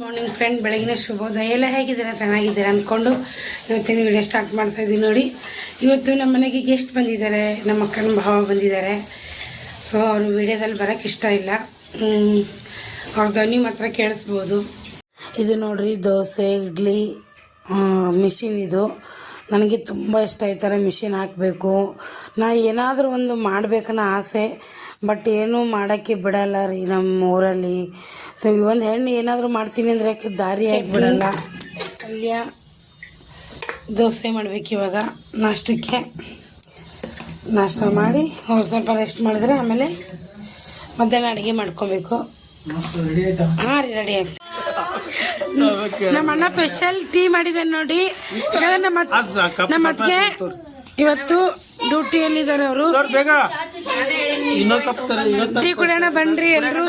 Morning friend, ಬೆಳಗಿನ ಶುಭೋದಯ. ಎಲ್ಲ ಹೇಗಿದ್ದೀರಾ? ಚೆನ್ನಾಗಿದ್ದೀರಾ ಅಂದ್ಕೊಂಡು ಇವತ್ತಿನ ವಿಡಿಯೋ ಸ್ಟಾರ್ಟ್ ಮಾಡ್ತಾಯಿದ್ದೀನಿ. ನೋಡಿ, ಇವತ್ತು ನಮ್ಮ ಮನೆಗೆ ಗೆಸ್ಟ್ ಬಂದಿದ್ದಾರೆ, ನಮ್ಮ ಅಕ್ಕನ ಭಾವ ಬಂದಿದ್ದಾರೆ. ಸೊ ಅವರು ವಿಡಿಯೋದಲ್ಲಿ ಬರೋಕ್ಕೆ ಇಷ್ಟ ಇಲ್ಲ, ಅವ್ರ ಧ್ವನಿ ಮಾತ್ರ ಕೇಳಿಸ್ಬೋದು. ಇದು ನೋಡ್ರಿ, ದೋಸೆ ಇಡ್ಲಿ ಮಿಷಿನ್. ಇದು ನನಗೆ ತುಂಬ ಇಷ್ಟ. ಈ ಥರ ಮಿಷಿನ್ ಹಾಕಬೇಕು. ನಾ ಏನಾದರೂ ಒಂದು ಮಾಡಬೇಕನ್ನೋ ಆಸೆ, ಬಟ್ ಏನೂ ಮಾಡೋಕ್ಕೆ ಬಿಡಲ್ಲ ರೀ ನಮ್ಮ ಊರಲ್ಲಿ. ಸೊ ಈ ಒಂದು ಹೆಣ್ಣು ಏನಾದರೂ ಮಾಡ್ತೀನಿ ಅಂದರೆ ದಾರಿ ಆಗಿಬಿಡಲ್ಲ. ಪಲ್ಯ ದೋಸೆ ಮಾಡಬೇಕು. ಇವಾಗ ನಾಷ್ಟಕ್ಕೆ ನಾಷ್ಟ ಮಾಡಿ ಸ್ವಲ್ಪ ರೆಸ್ಟ್ ಮಾಡಿದ್ರೆ ಆಮೇಲೆ ಮಧ್ಯಾಹ್ನ ಅಡುಗೆ ಮಾಡ್ಕೊಬೇಕು. ಹಾಂ ರೀ, ರೆಡಿ ಆಯ್ತು. ನಮ್ಮ ಅಣ್ಣ ಸ್ಪೆಷಲ್ ಟೀ ಮಾಡಿದ್ದಾನೆ ನೋಡಿ. ನಮ್ಮ ಅತ್ತಿಗೆ ಇವತ್ತು ಡ್ಯೂಟಿಯಲ್ಲಿದ್ದಾರೆ ಅವರು. ಟೀ ಕುಡಿಯೋಣ ಬನ್ರಿ ಎಲ್ರು.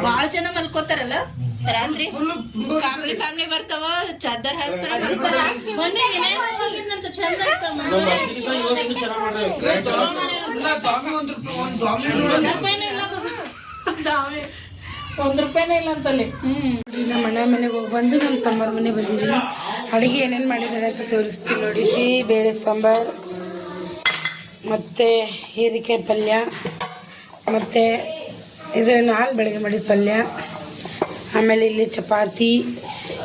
ಬಹಳ ಜನ ಮಲ್ಕೋತಾರಲ್ಲ ರಾತ್ರಿ, ಫ್ಯಾಮಿಲಿ ಬರ್ತಾವ, ಚಾದರ್ ಹಾಸ್ತಾರ. ₹1 ಇಲ್ಲ ಅಂತಲ್ಲಿ. ನಮ್ಮ ಅಣ್ಣ ಮನೆಗೆ ಹೋಗಿ ಬಂದು ನಮ್ಮ ತಮ್ಮರ ಮನೆ ಬಂದಿದ್ದೀನಿ. ಅಡುಗೆ ಏನೇನು ಮಾಡಿದ್ದಾರೆ ಅಂತ ತೋರಿಸ್ತೀನಿ ನೋಡಿ. ಬೇಳೆ ಸಾಂಬಾರು ಮತ್ತು ಹೀರೆಕಾಯಿ ಪಲ್ಯ, ಮತ್ತು ಇದು ನಾನು ಬೆಳಗ್ಗೆ ಮಾಡಿದ ಪಲ್ಯ. ಆಮೇಲೆ ಇಲ್ಲಿ ಚಪಾತಿ,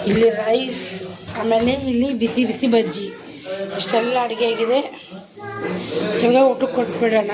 ಇಲ್ಲಿ ರೈಸ್, ಆಮೇಲೆ ಇಲ್ಲಿ ಬಿಸಿ ಬಿಸಿ ಬಜ್ಜಿ. ಇಷ್ಟೆಲ್ಲ ಅಡುಗೆ ಆಗಿದೆ. ಇವಾಗ ಊಟಕ್ಕೆ ಕೊಟ್ಬಿಡೋಣ.